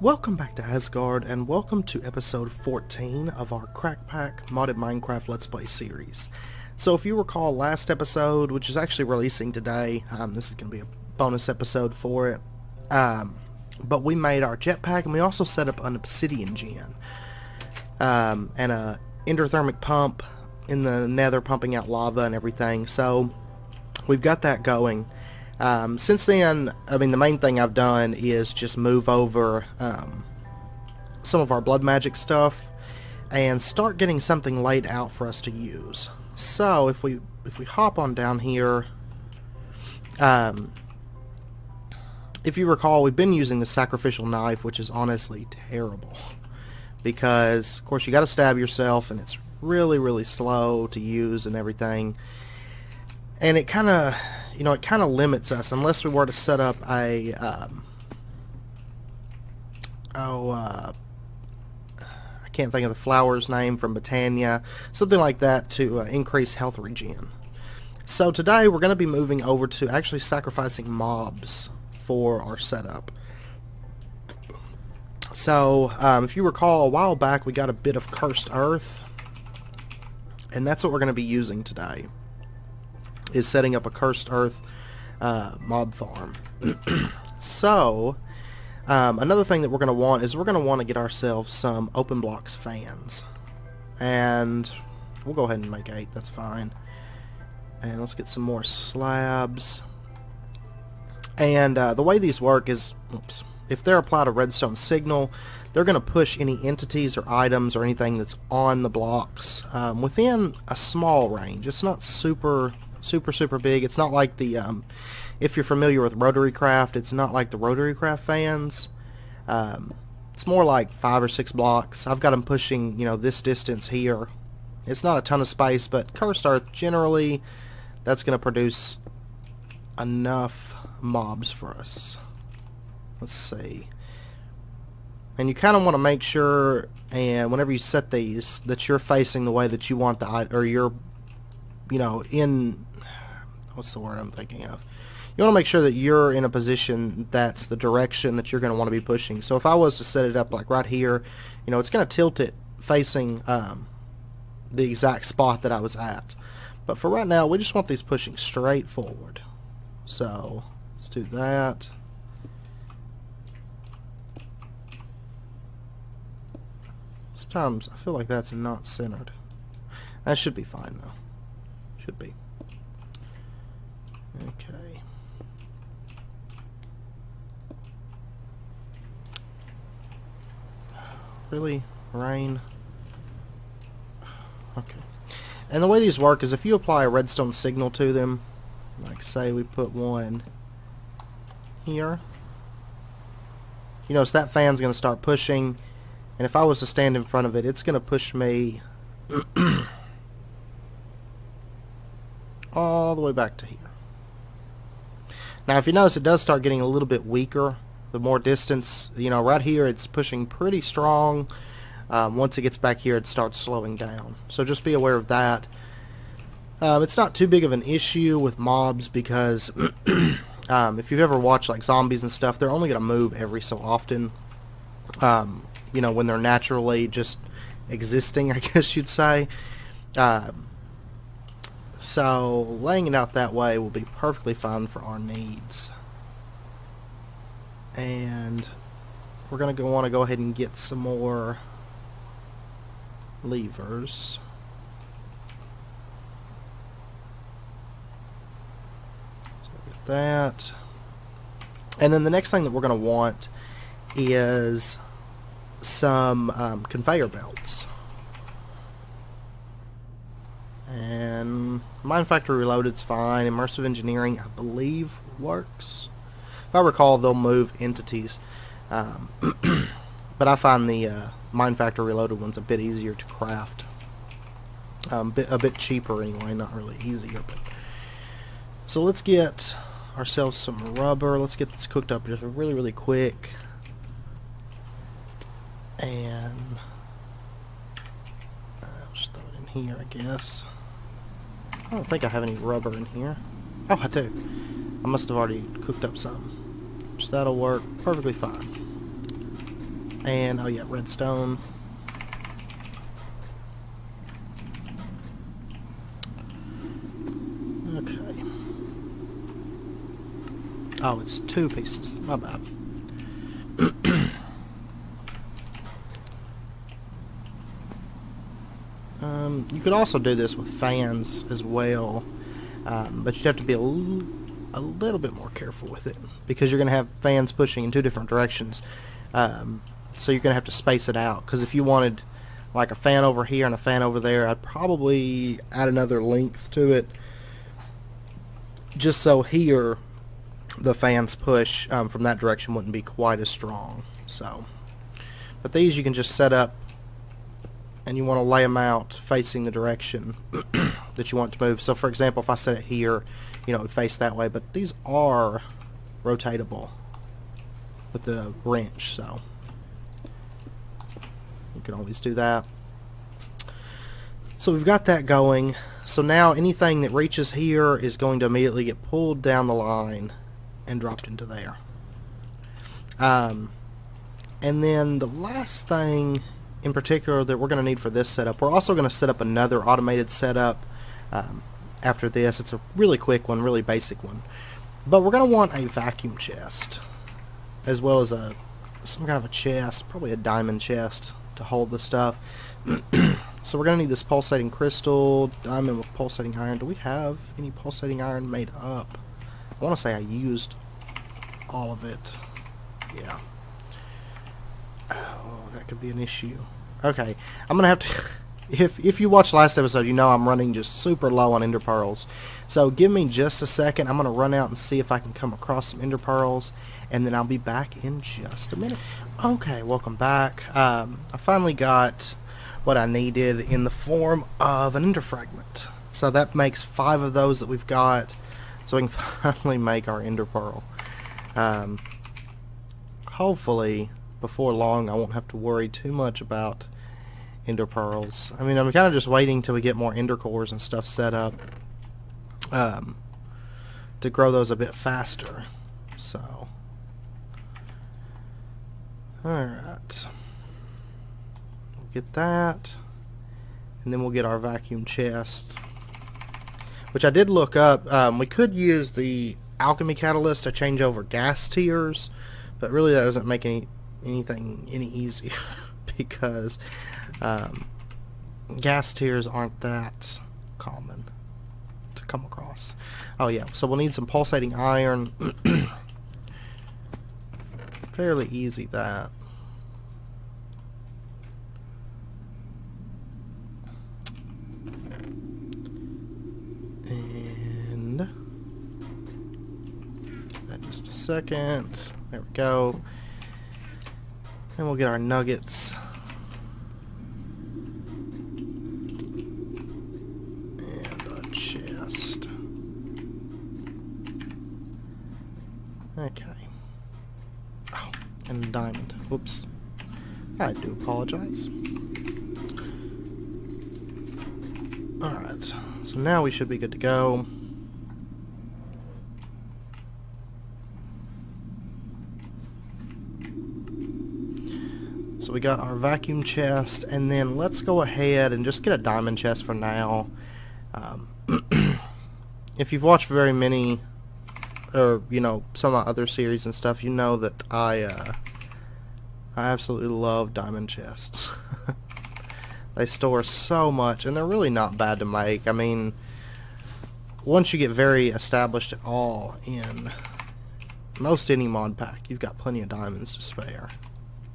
Welcome back to Asgard, and welcome to episode 14 of our Crackpack modded Minecraft Let's Play series. So if you recall last episode, which is actually releasing today, this is going to be a bonus episode for it, but we made our jetpack, and we also set up an obsidian gen, and a endothermic pump in the nether pumping out lava and everything, so we've got that going. Since then, I mean, the main thing I've done is just move over some of our blood magic stuff and start getting something laid out for us to use. So if we hop on down here, if you recall, we've been using the sacrificial knife, which is honestly terrible because, of course, you got to stab yourself, and it's really slow to use and everything, and it kind of limits us unless we were to set up a I can't think of the flower's name from Botania, something like that, to increase health regen. So today we're going to be moving over to actually sacrificing mobs for our setup. So if you recall, a while back we got a bit of cursed earth, and that's what we're going to be using today, is setting up a cursed earth mob farm. So another thing that we're going to want is we're going to want to get ourselves some open blocks fans, and we'll go ahead and make 8, that's fine. And let's get some more slabs. And the way these work is, if they're applied a redstone signal, they're going to push any entities or items or anything that's on the blocks within a small range. It's not super big. It's not like the if you're familiar with rotary craft, it's not like the rotary craft fans. It's more like 5 or 6 blocks. I've got them pushing, this distance here. It's not a ton of space, but cursed earth, generally that's going to produce enough mobs for us. Let's see. And you kind of want to make sure, and whenever you set these, that you're facing the way that you want the, or you're in, what's the word I'm thinking of? You want to make sure that you're in a position that's the direction that you're going to want to be pushing. So if I was to set it up like right here, it's going to tilt it facing the exact spot that I was at. But for right now, we just want these pushing straight forward. So let's do that. Sometimes I feel like that's not centered. That should be fine though. Should be. Okay. Really? Rain? Okay. And the way these work is if you apply a redstone signal to them, like say we put one here, so that fan's going to start pushing, and if I was to stand in front of it, it's going to push me all the way back to here. Now if you notice, it does start getting a little bit weaker the more distance, right here it's pushing pretty strong. Once it gets back here, it starts slowing down, so just be aware of that. It's not too big of an issue with mobs because if you've ever watched like zombies and stuff, they're only going to move every so often, when they're naturally just existing, I guess you'd say. So laying it out that way will be perfectly fine for our needs. And we're going to want to go ahead and get some more levers. So get that. And then the next thing that we're going to want is some conveyor belts. And Mine Factory Reloaded's fine. Immersive Engineering, I believe, works. If I recall, they'll move entities. But I find the Mine Factory Reloaded one's a bit easier to craft. A bit cheaper anyway, not really easier. But. So let's get ourselves some rubber. Let's get this cooked up just really quick. And I'll just throw it in here, I guess. I don't think I have any rubber in here. Oh, I do. I must have already cooked up some. So that'll work perfectly fine. And, oh yeah, redstone. Okay. Oh, it's 2 pieces. My bad. You could also do this with fans as well, but you'd have to be a little bit more careful with it because you're going to have fans pushing in 2 different directions. So you're going to have to space it out, because if you wanted like a fan over here and a fan over there, I'd probably add another length to it just so here the fans push from that direction wouldn't be quite as strong. So, but these you can just set up, and you want to lay them out facing the direction that you want to move. So for example, if I set it here, you know, it would face that way, but these are rotatable with the wrench, so you can always do that. So we've got that going. So now anything that reaches here is going to immediately get pulled down the line and dropped into there. And then the last thing in particular that we're going to need for this setup, we're also going to set up another automated setup after this. It's a really quick one, really basic one. But we're going to want a vacuum chest, as well as some kind of a chest, probably a diamond chest to hold the stuff. So we're going to need this pulsating crystal, diamond with pulsating iron. Do we have any pulsating iron made up? I want to say I used all of it. Yeah. Oh, that could be an issue. Okay, I'm going to have to... If you watched last episode, you know I'm running just super low on ender pearls. So give me just a second. I'm going to run out and see if I can come across some ender pearls, and then I'll be back in just a minute. Okay, welcome back. I finally got what I needed in the form of an ender fragment. So that makes 5 of those that we've got, so we can finally make our ender pearl. Hopefully, before long, I won't have to worry too much about ender pearls. I mean, I'm kind of just waiting till we get more ender cores and stuff set up to grow those a bit faster. So, alright. We'll get that, and then we'll get our vacuum chest, which I did look up. We could use the alchemy catalyst to change over gas tiers, but really that doesn't make anything any easier because gas tiers aren't that common to come across. Oh yeah, so we'll need some pulsating iron. Fairly easy, that. And that just a second. There we go. And we'll get our nuggets. Okay. Oh, and a diamond. Whoops. I do apologize. Alright, so now we should be good to go. So we got our vacuum chest, and then let's go ahead and just get a diamond chest for now. If you've watched very many, or you know, some of my other series and stuff, you know that I absolutely love diamond chests. They store so much, and they're really not bad to make. I mean, once you get very established at all in most any mod pack, you've got plenty of diamonds to spare.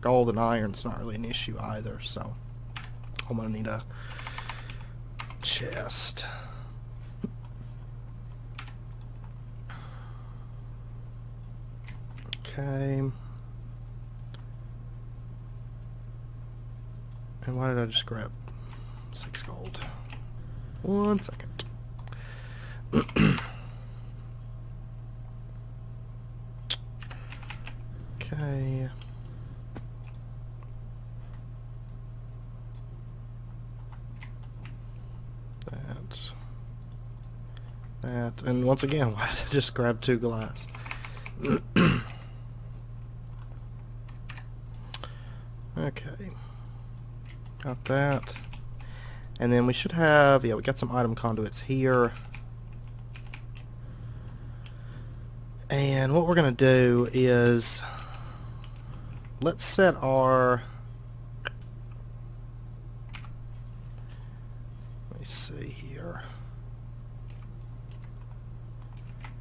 Gold and iron's not really an issue either, so I'm gonna need a chest. Okay. And why did I just grab 6 gold? 1 second. Okay. That. And once again, why did I just grab 2 glass? Okay. Got that. And then we should have, yeah, we got some item conduits here. And what we're going to do is, let's set our, let me see here.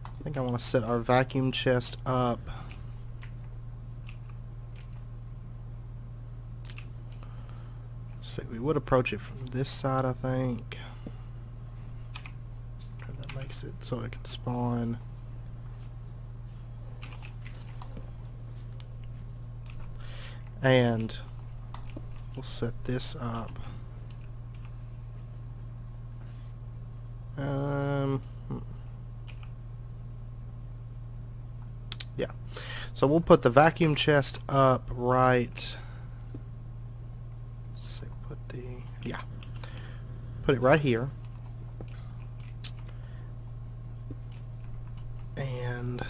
I think I want to set our vacuum chest up. We would approach it from this side, I think. And that makes it so it can spawn. And we'll set this up. Yeah. So we'll put the vacuum chest up right. Yeah, put it right here, and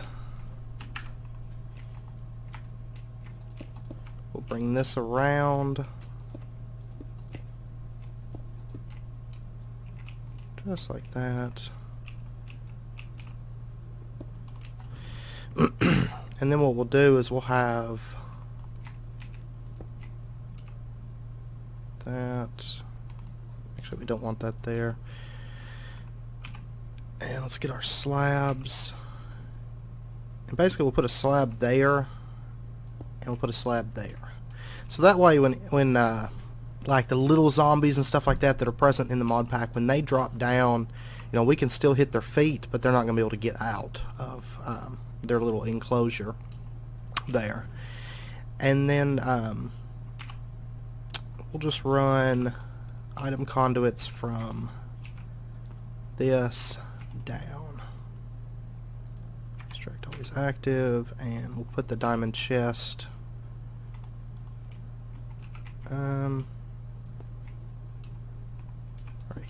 we'll bring this around just like that. And then what we'll do is we'll have that. Actually, we don't want that there. And let's get our slabs. And basically we'll put a slab there, and we'll put a slab there. So that way when like the little zombies and stuff like that that are present in the mod pack, when they drop down, you know, we can still hit their feet, but they're not going to be able to get out of their little enclosure there. And then we'll just run item conduits from this down. Extract always active, and we'll put the diamond chest right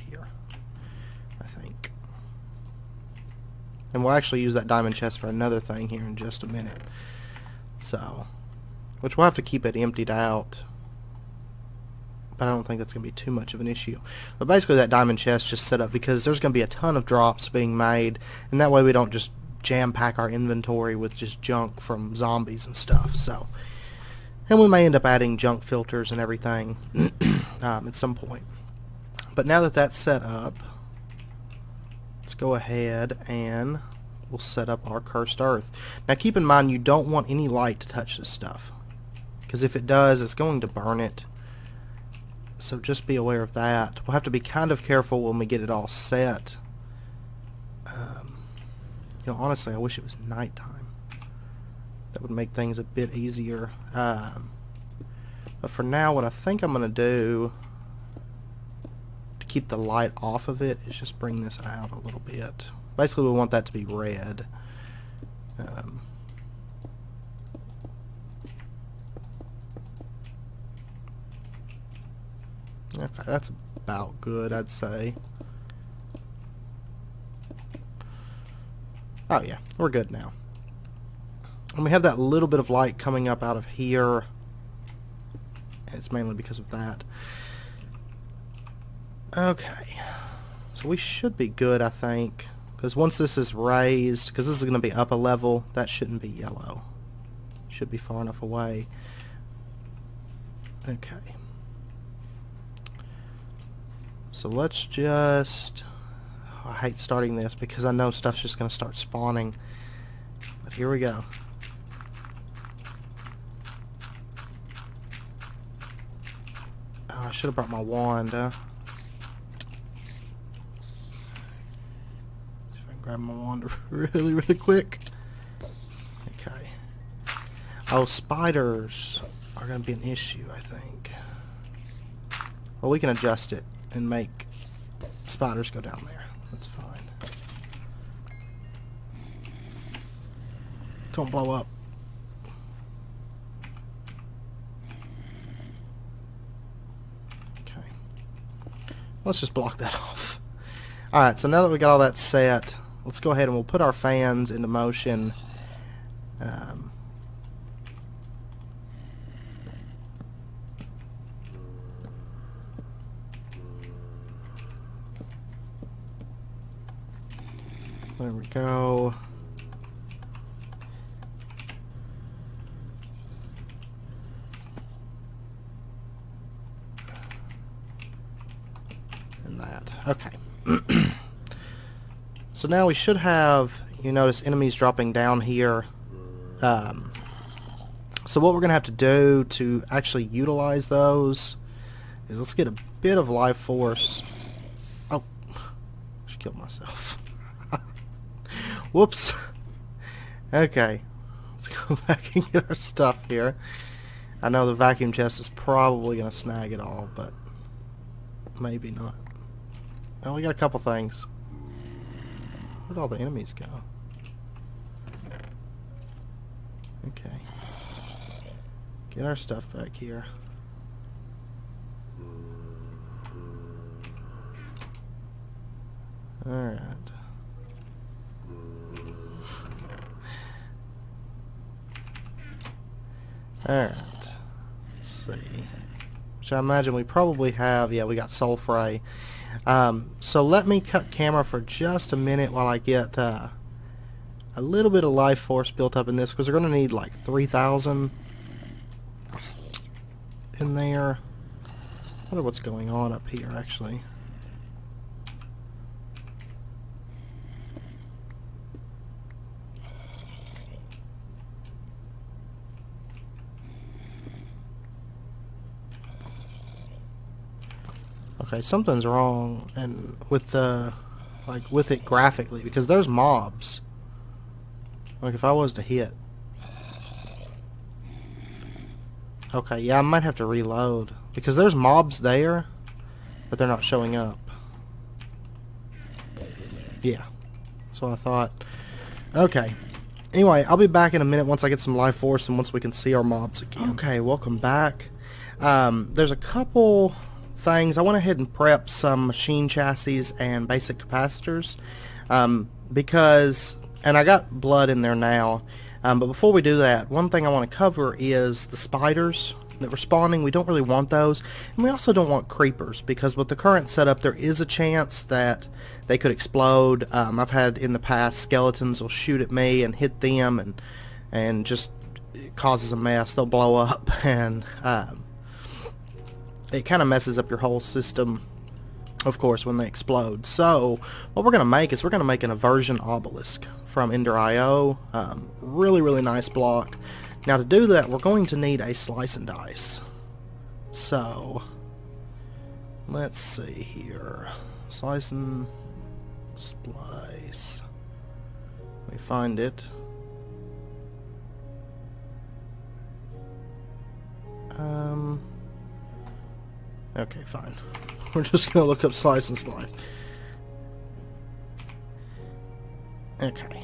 here, I think. And we'll actually use that diamond chest for another thing here in just a minute. So, which we'll have to keep it emptied out, but I don't think that's going to be too much of an issue. But basically that diamond chest just set up because there's going to be a ton of drops being made, and that way we don't just jam-pack our inventory with just junk from zombies and stuff. So, and we may end up adding junk filters and everything at some point. But now that that's set up, let's go ahead and we'll set up our cursed earth. Now keep in mind, you don't want any light to touch this stuff, because if it does, it's going to burn it. So just be aware of that. We'll have to be kind of careful when we get it all set. You know, honestly, I wish it was nighttime. That would make things a bit easier. But for now, what I think I'm going to do to keep the light off of it is just bring this out a little bit. Basically, we want that to be red. Okay, that's about good, I'd say. Oh yeah, we're good now. And we have that little bit of light coming up out of here. And it's mainly because of that. Okay. So we should be good, I think. Because once this is raised, because this is going to be up a level, that shouldn't be yellow. Should be far enough away. Okay. So let's just... I hate starting this because I know stuff's just going to start spawning. But here we go. Oh, I should have brought my wand, See if I can grab my wand really, really quick. Okay. Oh, spiders are going to be an issue, I think. Well, we can adjust it and make spiders go down there. That's fine. Don't blow up. Okay. Let's just block that off. Alright, so now that we got all that set, let's go ahead and we'll put our fans into motion. There we go. And that. Okay. So now we should have, you notice, enemies dropping down here. So what we're going to have to do to actually utilize those is let's get a bit of life force. Oh, I just killed myself. Whoops. Okay, let's go back and get our stuff here. I know the vacuum chest is probably going to snag it all, but maybe not. Well, we got a couple things. Where'd all the enemies go? Okay. Get our stuff back here. Alright. Alright. Let's see. Which I imagine we probably have. Yeah, we got sulfur. So let me cut camera for just a minute while I get a little bit of life force built up in this, because we're going to need like 3,000 in there. I wonder what's going on up here actually. Okay, something's wrong and with the with it graphically, because there's mobs. Like if I was to hit. Okay, yeah, I might have to reload because there's mobs there, but they're not showing up. Yeah. So I thought, okay. Anyway, I'll be back in a minute once I get some life force and once we can see our mobs again. Okay, welcome back. There's a couple things. I went ahead and prepped some machine chassis and basic capacitors because, and I got blood in there now, but before we do that, one thing I want to cover is the spiders that were spawning. We don't really want those, and we also don't want creepers, because with the current setup there is a chance that they could explode. I've had in the past skeletons will shoot at me and hit them, and just it causes a mess. They'll blow up, and it kind of messes up your whole system, of course, when they explode. So what we're going to make is we're going to make an aversion obelisk from Ender.io. Really, really nice block. Now to do that, we're going to need a slice and dice. So let's see here. Slice and splice. Let me find it. Okay, fine. We're just going to look up slice and splice. Okay.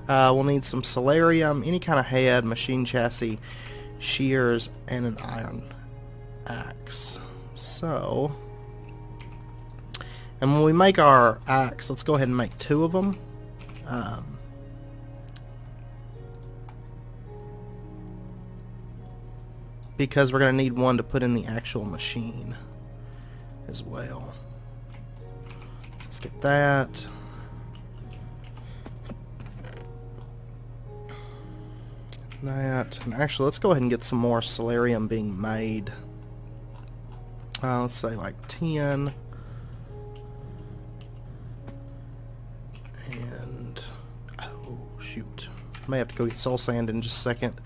We'll need some solarium, any kind of head, machine chassis, shears, and an iron axe. So, and when we make our axe, let's go ahead and make 2 of them. Because we're going to need one to put in the actual machine as well. Let's get that. And actually, let's go ahead and get some more solarium being made. Let's say like 10. And oh shoot, may have to go get soul sand in just a second.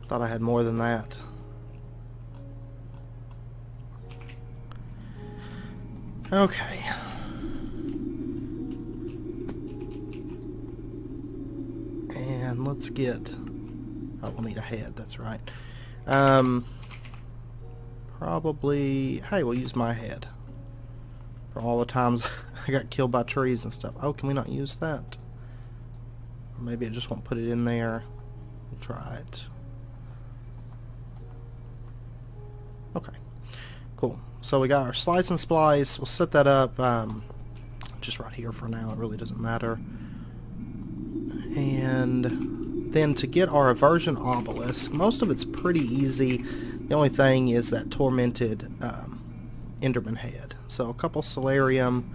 Thought I had more than that. Okay. And let's get... Oh, we'll need a head, that's right. Probably... Hey, we'll use my head. For all the times I got killed by trees and stuff. Oh, can we not use that? Or maybe I just won't put it in there. We'll try it. Okay. Cool. So we got our slice and splice. We'll set that up just right here for now. It really doesn't matter. And then to get our aversion obelisk, most of it's pretty easy. The only thing is that tormented Enderman head. So a couple solarium.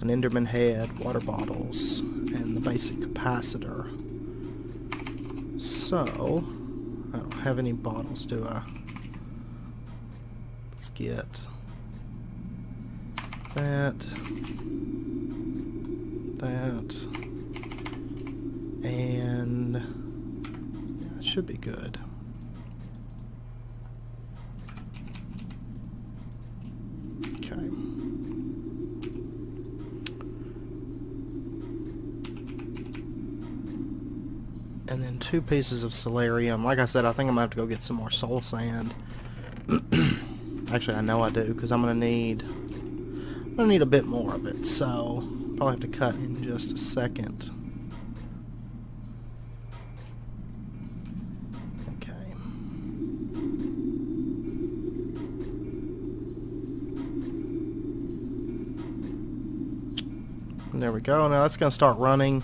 an Enderman head, water bottles, and the basic capacitor. So, I don't have any bottles, do I? Let's get that, and yeah, it should be good. Okay. And then 2 pieces of solarium. Like I said, I think I'm going to have to go get some more soul sand. Actually, I know I do, because I'm going to need a bit more of it, so probably have to cut in just a second. Okay. And there we go. Now that's going to start running.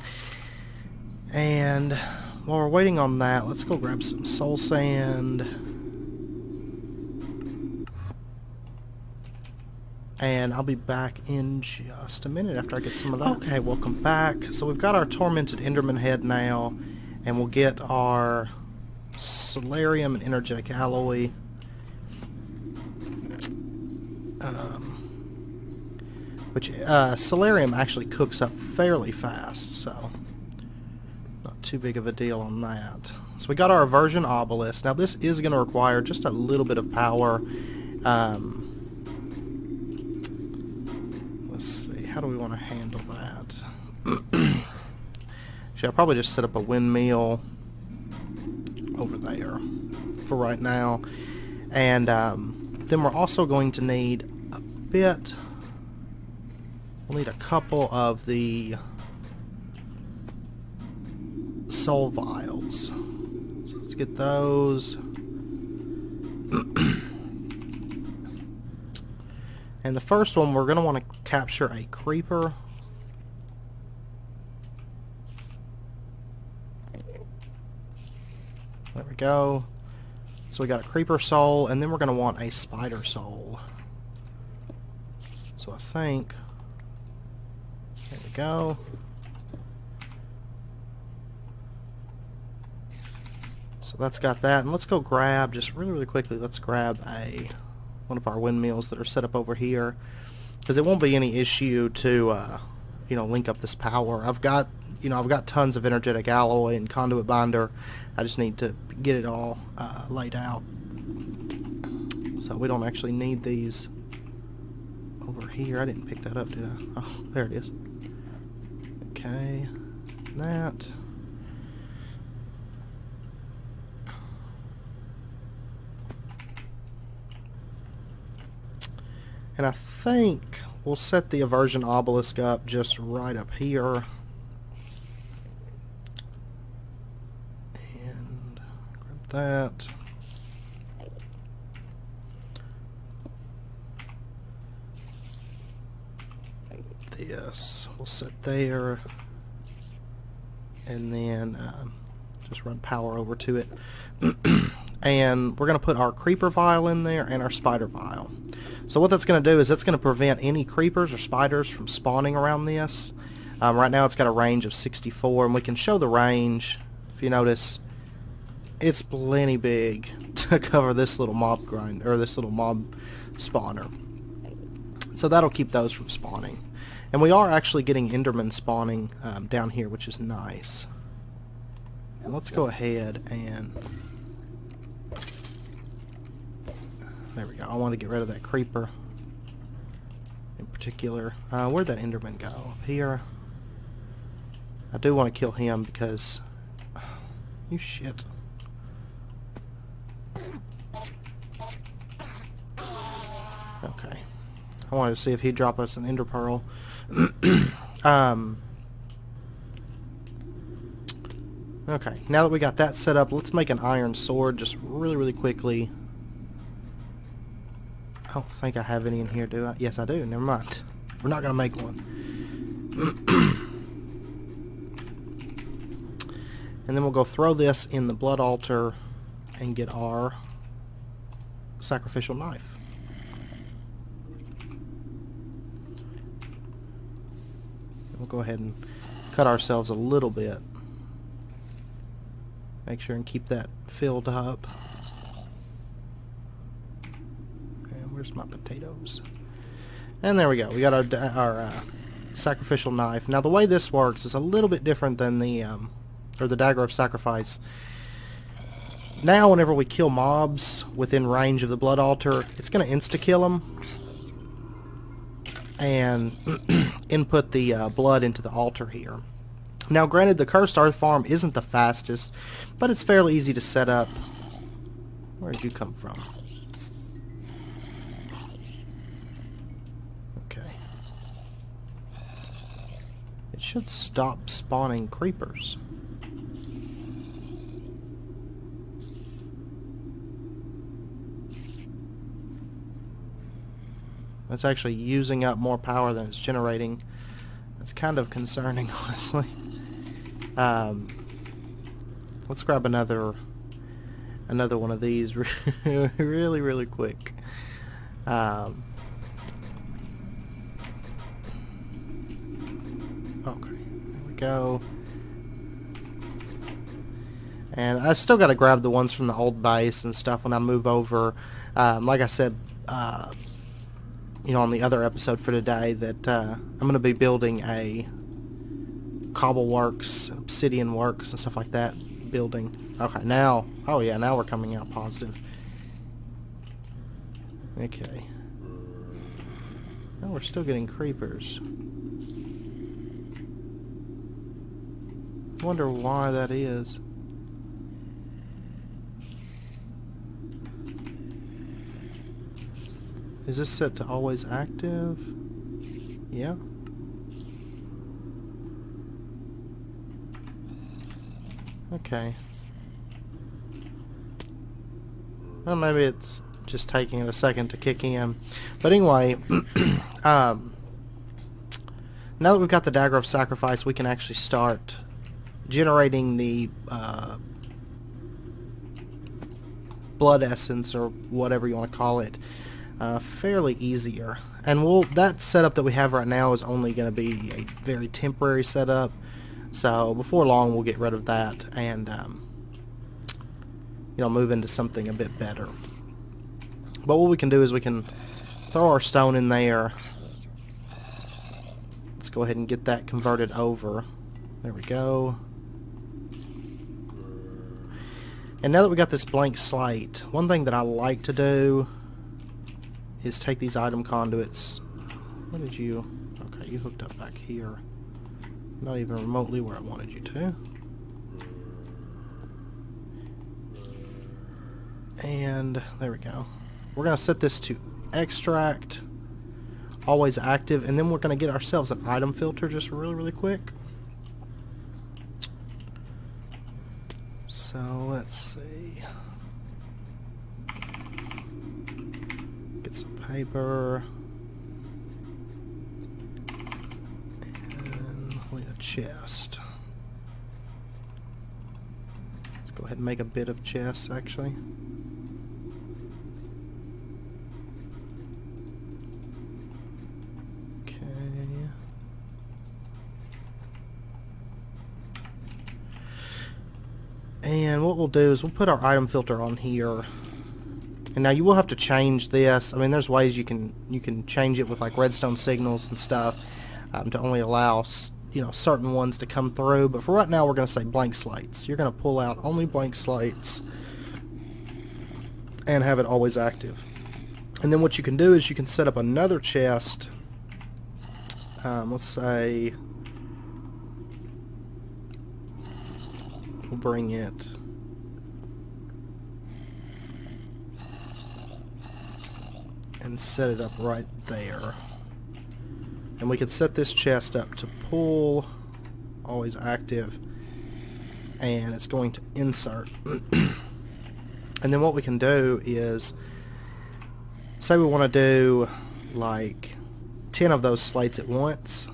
And while we're waiting on that, let's go grab some soul sand. And I'll be back in just a minute after I get some of that. Okay, welcome back. So we've got our tormented Enderman head now, and we'll get our solarium and energetic alloy. Which solarium actually cooks up fairly fast, so not too big of a deal on that. So we got our aversion obelisk. Now this is going to require just a little bit of power. Let's see, how do we want to handle that? I'll probably just set up a windmill over there for right now. And then we're also going to need a bit... We'll need a couple of the soul vials. So let's get those. And the first one, we're going to want to capture a creeper. There we go. So we got a creeper soul, and then we're going to want a spider soul. So I think... There we go. So that's got that, and let's go grab, just really quickly, let's grab one of our windmills that are set up over here, because it won't be any issue to link up this power. I've got tons of energetic alloy and conduit binder. I just need to get it all laid out, so we don't actually need these over here. I didn't pick that up, did I? Oh, there it is. Okay, that. And I think we'll set the aversion obelisk up just right up here. And grab that. This we'll set there. And then just run power over to it. And we're going to put our creeper vial in there and our spider vial. So what that's going to do is that's going to prevent any creepers or spiders from spawning around this. Right now it's got a range of 64, and we can show the range. If you notice, it's plenty big to cover this little mob grind, or this little mob spawner. So that'll keep those from spawning. And we are actually getting Enderman spawning down here, which is nice. And let's go ahead and... There we go. I want to get rid of that creeper in particular. Where'd that Enderman go? Up here. I do want to kill him because... You shit. Okay. I wanted to see if he'd drop us an ender pearl. Okay. Now that we got that set up, let's make an iron sword just really quickly. I don't think I have any in here, do I? Yes, I do. Never mind. We're not going to make one. And then we'll go throw this in the blood altar and get our sacrificial knife. we'll go ahead and cut ourselves a little bit. Make sure and keep that filled up. And where's my potatoes? And there we go. We got our sacrificial knife. Now the way this works is a little bit different than the dagger of sacrifice. Now whenever we kill mobs within range of the blood altar, it's going to insta-kill them and input the blood into the altar here. Now granted, the cursed earth farm isn't the fastest, but it's fairly easy to set up. Where did you come from? Okay. It should stop spawning creepers. It's actually using up more power than it's generating. That's kind of concerning, honestly. Let's grab another one of these really quick. Okay, there we go. And I still got to grab the ones from the old base and stuff when I move over. Like I said, you know, on the other episode for today, that I'm going to be building a cobble works, obsidian works, and stuff like that building. Okay, now, oh yeah, now we're coming out positive. Okay. Now we're still getting creepers. Wonder why that is. Is this set to always active? Yeah. Okay. Well, maybe it's just taking it a second to kick in. But anyway, now that we've got the Dagger of Sacrifice, we can actually start generating the blood essence, or whatever you want to call it, fairly easier. And that setup that we have right now is only going to be a very temporary setup. So before long we'll get rid of that and you know, move into something a bit better. But what we can do is we can throw our stone in there. Let's go ahead and get that converted over. There we go. And now that we got this blank slate, one thing that I like to do is take these item conduits. What did you... Okay, you hooked up back here. Not even remotely where I wanted you to. And there we go. We're going to set this to extract, always active, and then we're going to get ourselves an item filter just really quick. So let's see. Get some paper. Chest. Let's go ahead and make a bit of chest, actually. Okay. And what we'll do is we'll put our item filter on here. And now you will have to change this. I mean, there's ways you can change it with like redstone signals and stuff to only allow, you know, certain ones to come through, but for right now we're going to say blank slates. You're going to pull out only blank slates and have it always active. And then what you can do is you can set up another chest. Let's say we'll bring it and set it up right there. And we can set this chest up to pull, always active, and it's going to insert. And then what we can do is, say we want to do like 10 of those slates at once.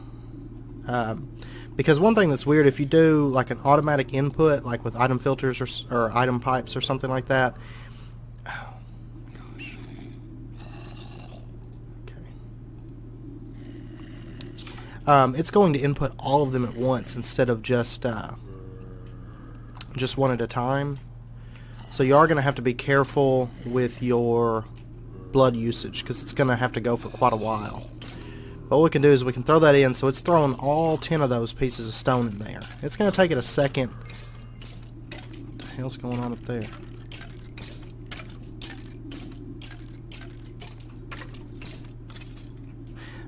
Because one thing that's weird, if you do like an automatic input, like with item filters or item pipes or something like that, it's going to input all of them at once instead of just one at a time. So you are going to have to be careful with your blood usage because it's going to have to go for quite a while. But what we can do is we can throw that in, so it's throwing all 10 of those pieces of stone in there. It's going to take it a second. What the hell's going on up there?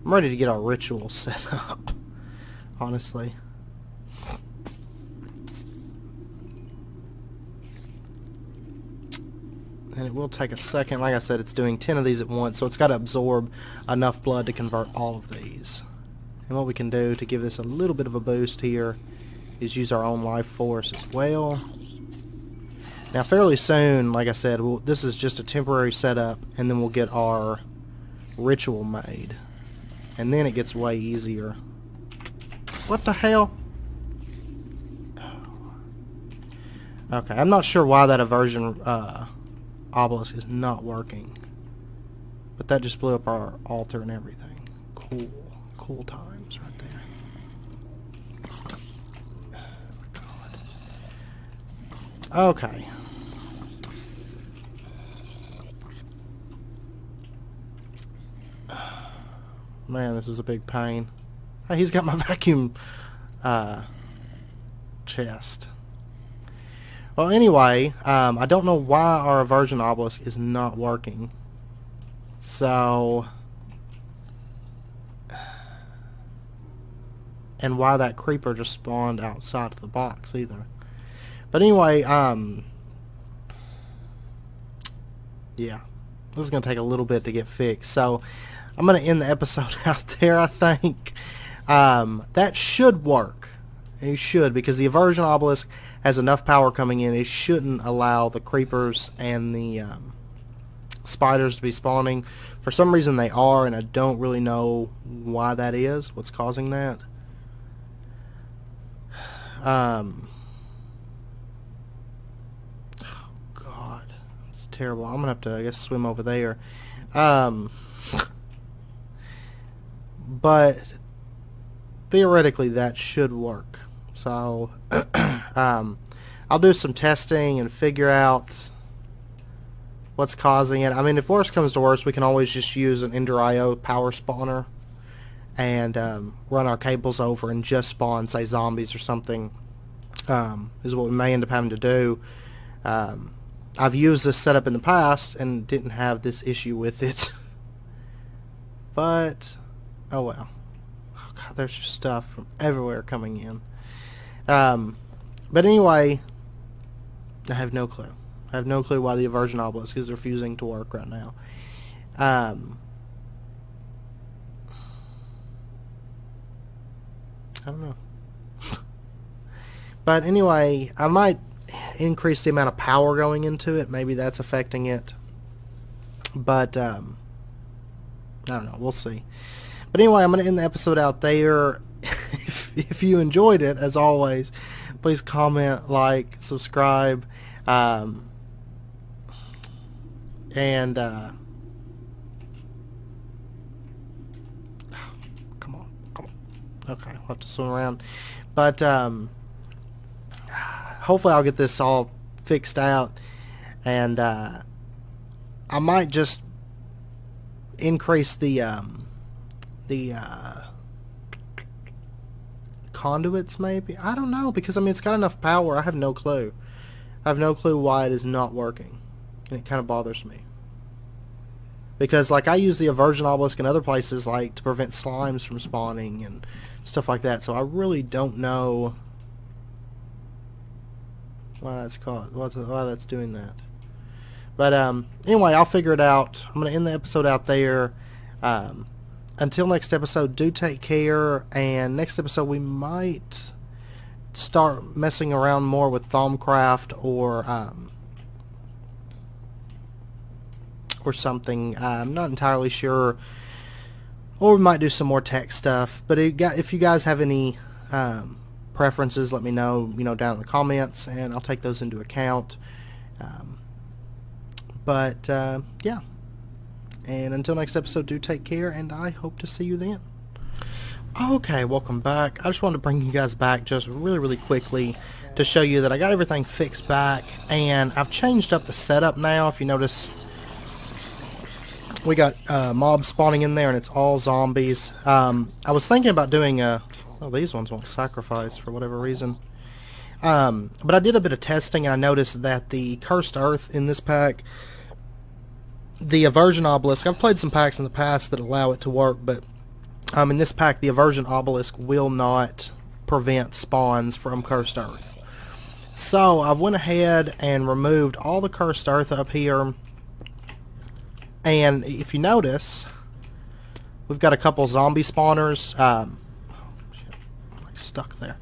I'm ready to get our ritual set up, honestly. And it will take a second. Like I said, it's doing 10 of these at once, so it's got to absorb enough blood to convert all of these. And what we can do to give this a little bit of a boost here is use our own life force as well. Now fairly soon, like I said, this is just a temporary setup, and then we'll get our ritual made. And then it gets way easier. What the hell? Okay, I'm not sure why that aversion obelisk is not working. But that just blew up our altar and everything. Cool. Cool times right there. Oh my god. Okay. Man, this is a big pain. Hey, he's got my vacuum chest. Well, anyway, I don't know why our aversion obelisk is not working. So, and why that creeper just spawned outside of the box either. But anyway, yeah, this is going to take a little bit to get fixed. So, I'm going to end the episode out there, I think. That should work. It should, because the aversion obelisk has enough power coming in. It shouldn't allow the creepers and the spiders to be spawning. For some reason they are, and I don't really know why that is, what's causing that. Oh God, it's terrible. I'm going to have to, I guess, swim over there. But theoretically that should work. So I'll do some testing and figure out what's causing it. I mean, if worse comes to worse, we can always just use an Ender IO power spawner and run our cables over and just spawn, say, zombies or something, is what we may end up having to do. I've used this setup in the past and didn't have this issue with it. But oh well. Oh God, there's just stuff from everywhere coming in. But anyway, I have no clue. I have no clue why the aversion obelisk is refusing to work right now. I don't know. But anyway, I might increase the amount of power going into it. Maybe that's affecting it. But I don't know. We'll see. But anyway, I'm going to end the episode out there. If you enjoyed it, as always, please comment, like, subscribe, and come on. Okay, we'll have to swim around. But hopefully I'll get this all fixed out, and I might just increase the conduits, maybe. I don't know, because I mean, it's got enough power. I have no clue. I have no clue why it is not working, and it kind of bothers me. Because like I use the aversion obelisk in other places, like to prevent slimes from spawning and stuff like that. So I really don't know why that's why that's doing that. But anyway, I'll figure it out. I'm going to end the episode out there. Until next episode, do take care. And next episode, we might start messing around more with Thaumcraft or something. I'm not entirely sure. Or we might do some more tech stuff. But if you guys have any preferences, let me know. Down in the comments, and I'll take those into account. Yeah. And until next episode, do take care, and I hope to see you then. Okay, welcome back. I just wanted to bring you guys back just really quickly to show you that I got everything fixed back, and I've changed up the setup now. If you notice, we got mobs spawning in there and it's all zombies. I was thinking about doing well, these ones won't sacrifice for whatever reason. But I did a bit of testing and I noticed that the Cursed Earth in this pack, the Aversion Obelisk, I've played some packs in the past that allow it to work, but in this pack the Aversion Obelisk will not prevent spawns from Cursed Earth. So I went ahead and removed all the Cursed Earth up here, and if you notice, we've got a couple zombie spawners. Shit, I'm like stuck there.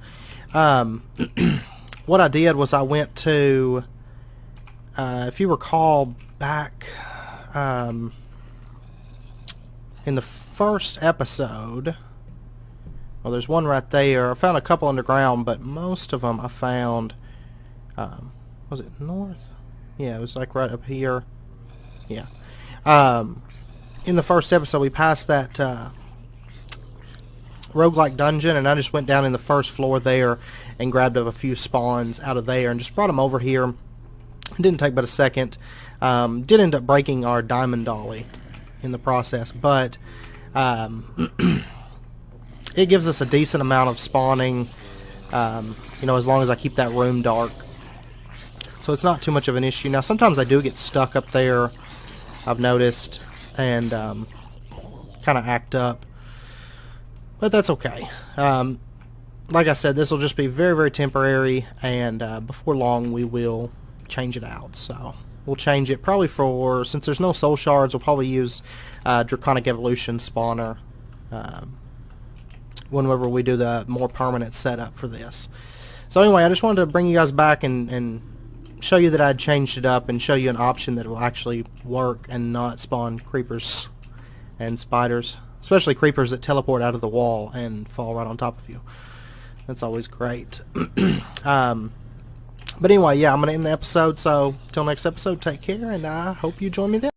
What I did was I went to, if you recall back in the first episode, well, there's one right there. I found a couple underground, but most of them I found, was it north? Yeah, it was like right up here. Yeah. In the first episode, we passed that roguelike dungeon, and I just went down in the first floor there and grabbed up a few spawns out of there and just brought them over here. It didn't take but a second. Did end up breaking our diamond dolly in the process, but it gives us a decent amount of spawning, you know, as long as I keep that room dark. So it's not too much of an issue. Now sometimes I do get stuck up there, I've noticed, and kind of act up, but that's okay. Like I said, this will just be very temporary, and before long we will change it out. So we'll change it probably for, since there's no soul shards, we'll probably use Draconic Evolution spawner whenever we do the more permanent setup for this. So anyway, I just wanted to bring you guys back and show you that I'd changed it up and show you an option that will actually work and not spawn creepers and spiders, especially creepers that teleport out of the wall and fall right on top of you. That's always great. But anyway, yeah, I'm going to end the episode, so till next episode, take care, and I hope you join me then.